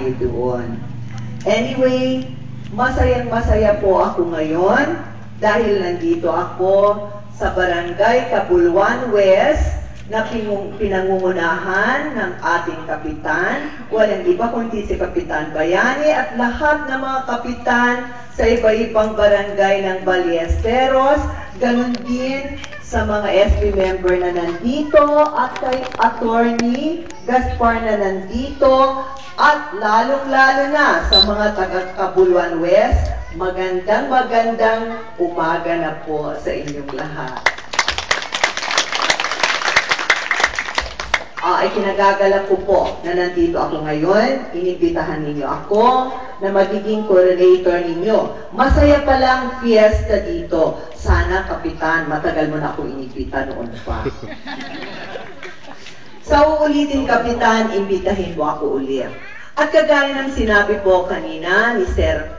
tayo doon. Anyway, masayang-masaya po ako ngayon dahil nandito ako sa Barangay Cabuluan West na pinangungunahan ng ating kapitan. Walang iba kundi si Kapitan Bayani at lahat ng mga kapitan sa iba-ibang barangay ng Ballesteros, ganun din sa mga SB member na nandito at kay Attorney Gaspar na nandito at lalong-lalo na sa mga taga-Cabuluan West, magandang umaga na po sa inyong lahat. Ay kinagagalak ko po na nandito ako ngayon. Inibitahan ninyo ako na magiging coordinator ninyo. Masaya palang fiesta dito. Sana, Kapitan, matagal mo na ako inibita noon pa. Sa uulitin, Kapitan, imbitahin mo ako ulit. At kagaya ng sinabi po kanina ni Sir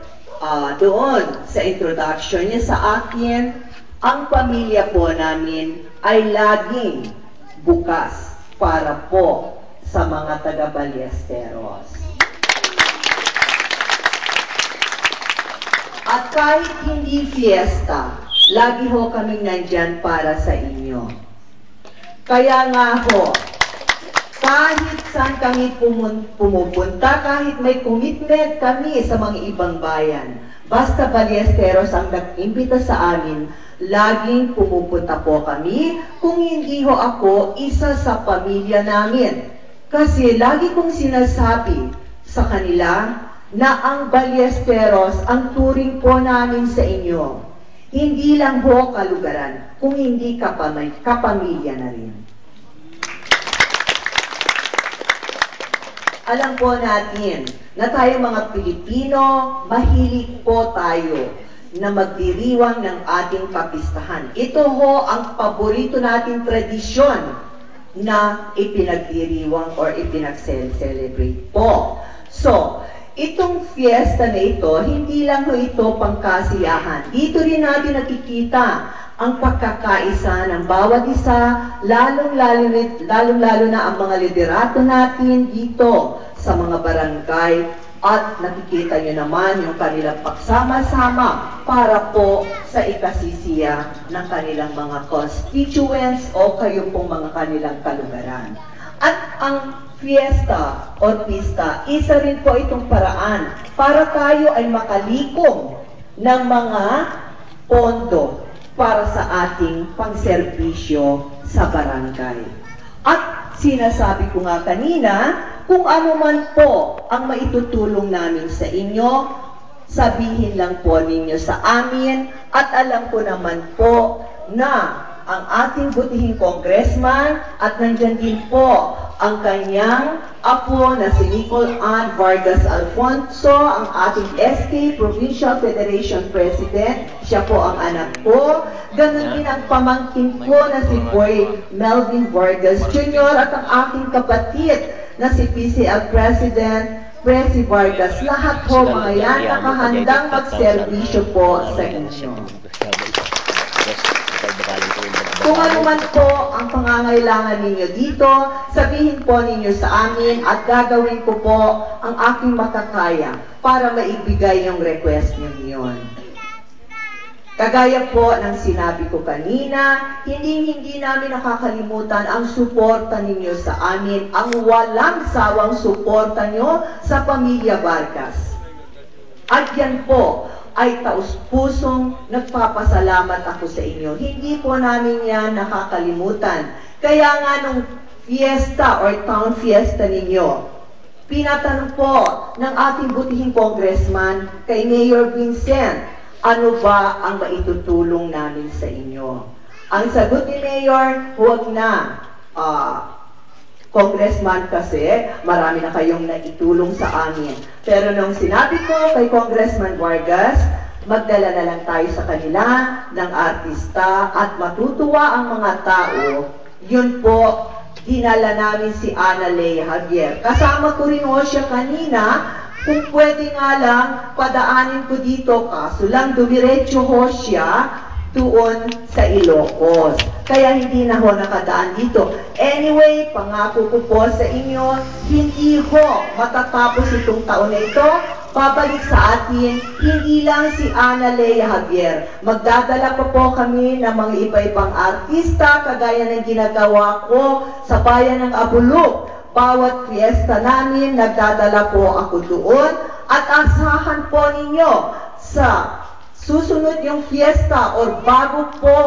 doon sa introduction niya sa akin, ang pamilya po namin ay laging bukas para po sa mga taga-Ballesteros. At kahit hindi fiesta, lagi ho kaming nandyan para sa inyo. Kaya nga ho, kahit saan kami pumupunta, kahit may commitment kami sa mga ibang bayan, basta Ballesteros ang nag-imbita sa amin, laging pumupunta po kami. Kung hindi ho ako, isa sa pamilya namin. Kasi lagi kong sinasabi sa kanila na ang Ballesteros ang turing po namin sa inyo. Hindi lang ho kalugaran, kung hindi kapamilya na rin. Alam po natin na tayo mga Pilipino, mahilig po tayo na magdiriwang ng ating kapistahan. Ito ho ang paborito nating tradisyon na ipinagdiriwang or ipinag-celebrate po. So, itong fiesta na ito, hindi lang ho ito pangkasiyahan. Dito rin natin nakikita ang pagkakaisa ng bawat isa, lalong-lalo na ang mga liderato natin dito sa mga barangay. At nakikita nyo naman yung kanilang pagsama-sama para po sa ikasisiya ng kanilang mga constituents o kayo pong mga kanilang kalugaran. At ang fiesta o pista, isa rin po itong paraan para tayo ay makalikom ng mga pondo para sa ating pangserbisyo sa barangay. At sinasabi ko nga kanina, kung ano man po ang maitutulong namin sa inyo, sabihin lang po ninyo sa amin at alam ko naman po na ang ating butihing congressman at nandyan din po ang kanyang apo na si Nicole Ann Vargas Alfonso, ang ating SK Provincial Federation President, siya po ang anak ko. Ganon din ang pamangkin ko na si Boy Melvin Vargas Jr. at ang aking kapatid na si PCL President Presi Vargas. Lahat po mga yan nakahandang magserbisyo po sa inyo. Kung ano man po ang pangangailangan ninyo dito, sabihin po ninyo sa amin at gagawin ko po ang aking makakaya para maibigay yung request ninyo. Kagaya po ng sinabi ko kanina, hindi namin nakakalimutan ang suporta ninyo sa amin, ang walang sawang suporta nyo sa Pamilya Vargas. At yan po ay taus-pusong nagpapasalamat ako sa inyo. Hindi po namin yan nakakalimutan. Kaya nga nung fiesta or town fiesta ninyo, pinatanong po ng ating butihing congressman kay Mayor Vincent, ano ba ang maitutulong namin sa inyo? Ang sagot ni Mayor, huwag na. Congressman kasi, marami na kayong naitulong sa amin. Pero nung sinabi ko kay Congressman Vargas, magdala na lang tayo sa kanila ng artista at matutuwa ang mga tao, yun po, dinala namin si Ana Lea Javier. Kasama ko rin ho siya kanina, kung pwede nga lang, padaanin ko dito, kaso lang dumiretso ho siya doon sa Ilocos. Kaya hindi na ho nakadaan dito. Anyway, pangako ko po sa inyo, hindi ho matatapos itong taon na ito. Babalik sa atin, hindi lang si Ana Lea Javier. Magdadala pa po kami ng mga iba-ibang artista, kagaya ng ginagawa ko sa bayan ng Abulok. Bawat fiesta namin, nagdadala po ako doon. At asahan po ninyo sa susunod yung fiesta or bago po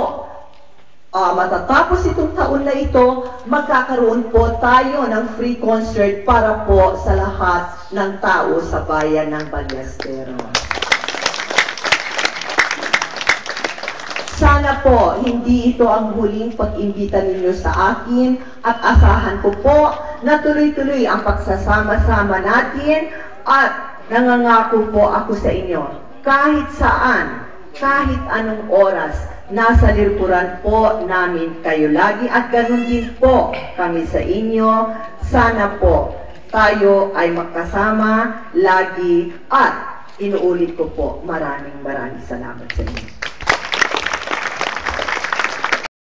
matatapos itong taon na ito, magkakaroon po tayo ng free concert para po sa lahat ng tao sa bayan ng Ballesteros. Sana po, hindi ito ang huling pag-imbita ninyo sa akin at asahan ko po na tuloy-tuloy ang pagsasama-sama natin at nangangako po ako sa inyo, kahit saan, kahit anong oras, nasa likuran po namin kayo lagi at ganun din po kami sa inyo. Sana po tayo ay magkasama lagi at inuulit ko po, maraming salamat sa inyo.